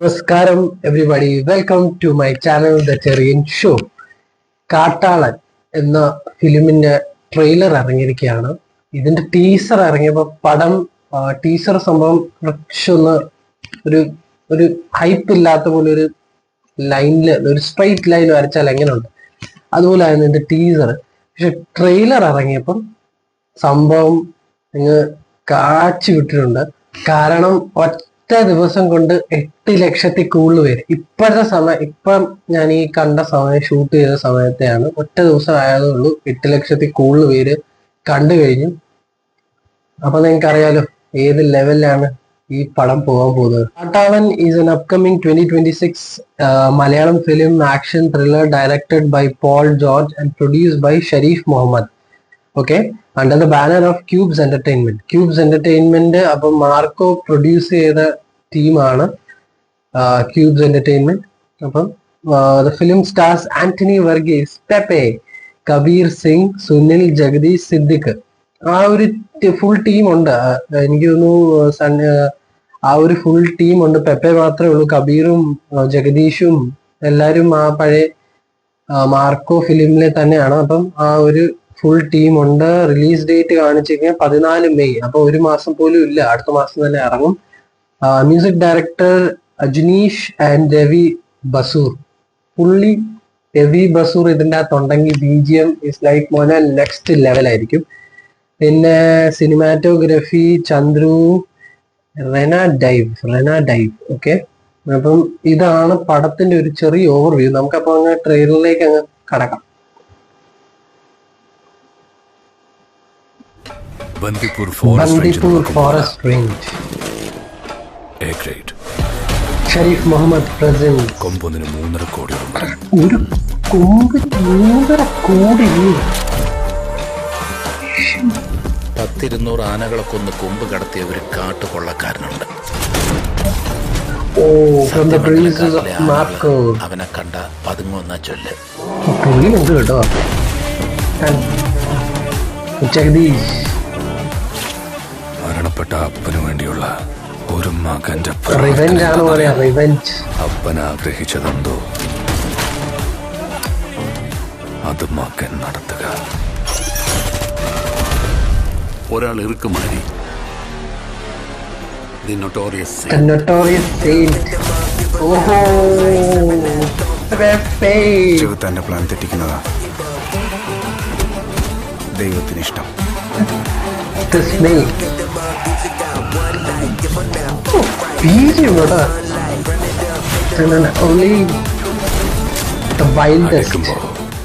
നമസ്കാരം everybody, welcome to my channel the Cherian show. Kattalan എന്ന ഫിലിമിന്റെ trailer ഇറങ്ങിയിരിക്കുകയാണ്. ഇതിന്റെ ടീസർ ഇറങ്ങിയപ്പോൾ ടീസർ സംഭവം കുറച്ചൊന്ന് ഒരു ഒരു ഹൈപ്പ് ഇല്ലാത്ത പോലെ ഒരു ലൈനില് ഒരു സ്ട്രൈറ്റ് ലൈൻ വരച്ചാൽ എങ്ങനെയുണ്ട് അതുപോലെ ആയിരുന്നു ഇതിന്റെ ടീസർ. പക്ഷെ ട്രെയിലർ ഇറങ്ങിയപ്പം സംഭവം നിങ്ങൾ കാച്ചു വിട്ടിട്ടുണ്ട്. കാരണം ഒറ്റ ദിവസം കൊണ്ട് 8 ലക്ഷത്തിൽ കൂടുതൽ പേര് ഇപ്പം ഞാൻ ഈ കണ്ട സമയം ഷൂട്ട് ചെയ്ത സമയത്തെയാണ്, ഒറ്റ ദിവസം ആയതേ ഉള്ളൂ 8 ലക്ഷത്തിൽ കൂടുതൽ പേര് കണ്ടു കഴിഞ്ഞു. അപ്പൊ നിങ്ങൾക്ക് അറിയാലോ ഏത് ലെവലിലാണ് ഈ പടം പോകാൻ പോകുന്നത്. Kattalan is an upcoming 2026 Malayalam film action thriller directed by Paul George and produced by Shareef Muhammad. Okay, under the banner of Cubes Entertainment. അപ്പൊ മാർക്കോ പ്രൊഡ്യൂസ് ചെയ്ത ടീമാണ് ക്യൂബ്സ് എന്റർടൈൻമെന്റ്. അപ്പം the film stars Antony Varghese, Pepe, Kabir Singh, Sunil, Jagadish, Siddique. ആ ഒരു ഫുൾ ടീം ഉണ്ട്. എനിക്ക് തോന്നുന്നു ആ ഒരു ഫുൾ ടീം ഉണ്ട്. പെപ്പെ മാത്രമേ ഉള്ളൂ. കബീറും ജഗദീഷും എല്ലാരും ആ പഴയ മാർക്കോ ഫിലിമിലെ തന്നെയാണ്. അപ്പം ആ ഒരു ഫുൾ ടീം ഉണ്ട്. റിലീസ് ഡേറ്റ് കാണിച്ചിരിക്കുന്നത് 14 മെയ്. അപ്പൊ ഒരു മാസം പോലും ഇല്ല, അടുത്ത മാസം തന്നെ ഇറങ്ങും. Music director Ajaneesh and Ravi Basrur. Ravi Basrur ഇതിൻ്റെ അകത്തുണ്ടെങ്കിൽ BGM ഇസ് ലൈക്ക് മോനെ നെക്സ്റ്റ് ലെവലായിരിക്കും. പിന്നെ cinematography Chandru Renadive. Okay, അപ്പം ഇതാണ് പടത്തിന്റെ ഒരു ചെറിയ ഓവർവ്യൂ. നമുക്കപ്പോ അങ്ങ് ട്രെയിലറിലേക്ക് അങ്ങ് കടക്കാം. Bandipur forest range. Shareef Muhammed present. കൊമ്പൊന്നിന് 3.5 കോടി. ഒരു കൊമ്പ് 3.5 കോടി. 100-200 ആനകളെ കൊന്ന് കൊമ്പ് കടത്തിയ ഒരു കാട്ടുകൊള്ളക്കാരനുണ്ട്. അവനെ കണ്ട പതുങ്ങുന്ന ചൊല്ല്. കേട്ടോ ജഗദീഷ്. മരണപ്പെട്ട അപ്പന് വേണ്ടിയുള്ള ഒരു മകന്റെ അപ്പൻ ആഗ്രഹിച്ചതെന്തോ അത് മകൻ നടത്തുക. ഒരാൾ ഇറുക്കുമാരി ചെകുത്താന്റെ പ്ലാൻ തെറ്റിക്കുന്നതാ ദൈവത്തിന് ഇഷ്ടം.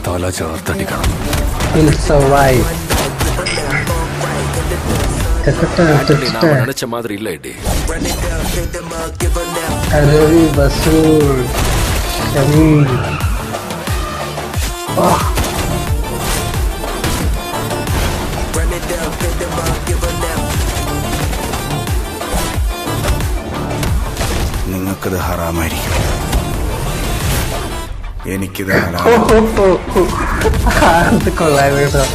തല ചേർത്തടിക്കണം. നനച്ച മാതിരി ഇല്ല ഇടി. രവി ബസൂർ. നിങ്ങൾക്കത് ഹറാമായിരിക്കും, എനിക്കിത് ഹറാം. കൊള്ളാം കേട്ടോ.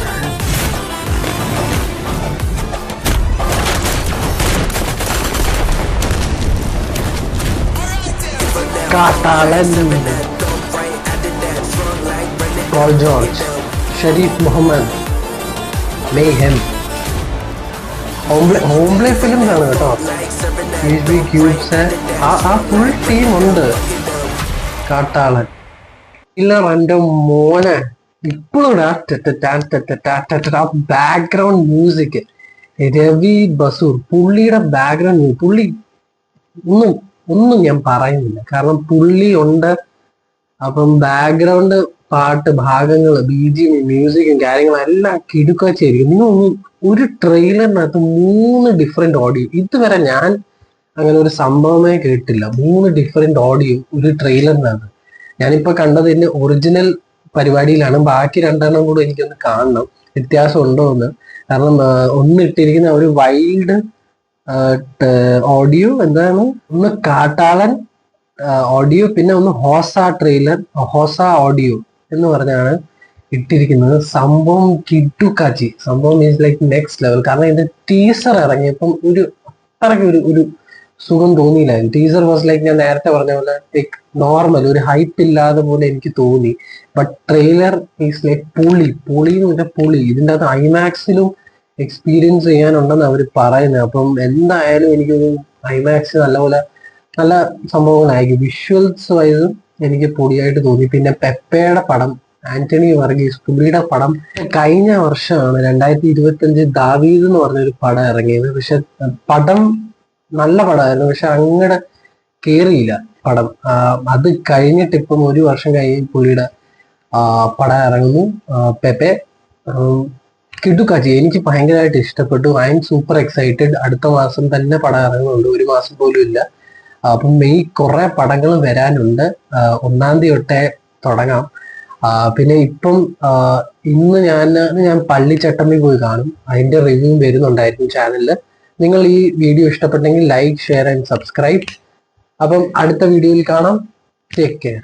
Kattalan, Paul George, Shareef Muhammed, mayhem. Hombale Films ആണ് കേട്ടോ. ക്യൂബ്സ് ആ ഫുൾ ടീം ഉണ്ട്. കാട്ടാളൻ ഇല്ല എന്റെ മോനെ. ഇപ്പോഴും ആ ബാക്ക്ഗ്രൗണ്ട് മ്യൂസിക് രവി ബസൂർ, പുള്ളിയുടെ ബാക്ക്ഗ്രൗണ്ട് പുള്ളി ഒന്നും ഞാൻ പറയുന്നില്ല, കാരണം പുള്ളി ഉണ്ട്. അപ്പം ബാക്ക്ഗ്രൗണ്ട് പാട്ട് ഭാഗങ്ങൾ, BGM, മ്യൂസിക്കും കാര്യങ്ങളും എല്ലാം കിടുക്കാച്ചായിരിക്കും. നിങ്ങൾ ഒരു ട്രെയിലറിനകത്ത് 3 ഡിഫറെന്റ് ഓഡിയോ. ഇതുവരെ ഞാൻ അങ്ങനെ ഒരു സംഭവമേ കേട്ടില്ല. 3 ഡിഫറെന്റ് ഓഡിയോ ഒരു ട്രെയിലറിനകത്ത്. ഞാനിപ്പോ കണ്ടത് ഇതിന്റെ ഒറിജിനൽ പരിപാടിയിലാണ്. ബാക്കി 2 കൂടെ എനിക്കൊന്ന് കാണണം, വ്യത്യാസം ഉണ്ടോ എന്ന്. കാരണം ഒന്ന് ഇട്ടിരിക്കുന്ന ഒരു വൈൽഡ് ഓഡിയോ, എന്താണ് ഒന്ന് കാട്ടാളൻ ഓഡിയോ, പിന്നെ ഒന്ന് ഹോസ ഓഡിയോ എന്ന് പറഞ്ഞാണ് ഇട്ടിരിക്കുന്നത്. സംഭവം കിടുക്കാച്ചി. സംഭവം ഈസ് ലൈക്ക് നെക്സ്റ്റ് ലെവൽ. കാരണം ഇതിന്റെ ടീസർ ഇറങ്ങിയപ്പം അത്രയ്ക്ക് ഒരു സുഖം തോന്നിയില്ലായിരുന്നു. ടീസർ വാസ് ലൈക്ക് ഞാൻ നേരത്തെ പറഞ്ഞ പോലെ ലൈക്ക് നോർമൽ, ഒരു ഹൈപ്പ് ഇല്ലാതെ പോലെ എനിക്ക് തോന്നി. ബട്ട് ട്രെയിലർ ഈസ് ലൈക്ക് പുളി എന്ന് പറഞ്ഞാൽ പുളി. ഇതിൻ്റെ അകത്ത് ഐമാക്സിലും എക്സ്പീരിയൻസ് ചെയ്യാനുണ്ടെന്ന് അവർ പറയുന്നത്. അപ്പം എന്തായാലും എനിക്കൊരു ഐമാക്സ് നല്ല സംഭവങ്ങളായിരിക്കും. വിഷ്വൽസ് വൈസും എനിക്ക് പൊടിയായിട്ട് തോന്നി. പിന്നെ പെപ്പയുടെ പടം, ആന്റണി വർഗീസ്, പുള്ളിയുടെ പടം കഴിഞ്ഞ വർഷമാണ് 2025 ദാവീദ് എന്ന് പറഞ്ഞൊരു പടം ഇറങ്ങിയത്. പക്ഷെ പടം നല്ല പടമായിരുന്നു, പക്ഷെ അങ്ങടെ കേറിയില്ല പടം. അത് കഴിഞ്ഞിട്ട് ഇപ്പം 1 വർഷം കഴിഞ്ഞ് പുള്ളിയുടെ പടം ഇറങ്ങുന്നു, പെപ്പെ. കിടുക്കാച്ചി, എനിക്ക് ഭയങ്കരമായിട്ട് ഇഷ്ടപ്പെട്ടു. I M super excited. അടുത്ത മാസം തന്നെ പടം ഇറങ്ങുന്നുണ്ട്, 1 മാസം പോലും ഇല്ല. അപ്പം മെയ് കുറെ പടങ്ങൾ വരാനുണ്ട്. 1-ാം തീയതി തൊട്ടേ തുടങ്ങാം. പിന്നെ ഇപ്പം ഇന്ന് ഞാൻ പള്ളിച്ചട്ടമ്പി പോയി കാണും. അതിന്റെ റിവ്യൂ വരുന്നുണ്ടായിരിക്കും ചാനലിൽ. നിങ്ങൾ ഈ വീഡിയോ ഇഷ്ടപ്പെട്ടെങ്കിൽ ലൈക്ക്, ഷെയർ ആൻഡ് സബ്സ്ക്രൈബ്. അപ്പം അടുത്ത വീഡിയോയിൽ കാണാം. Take care.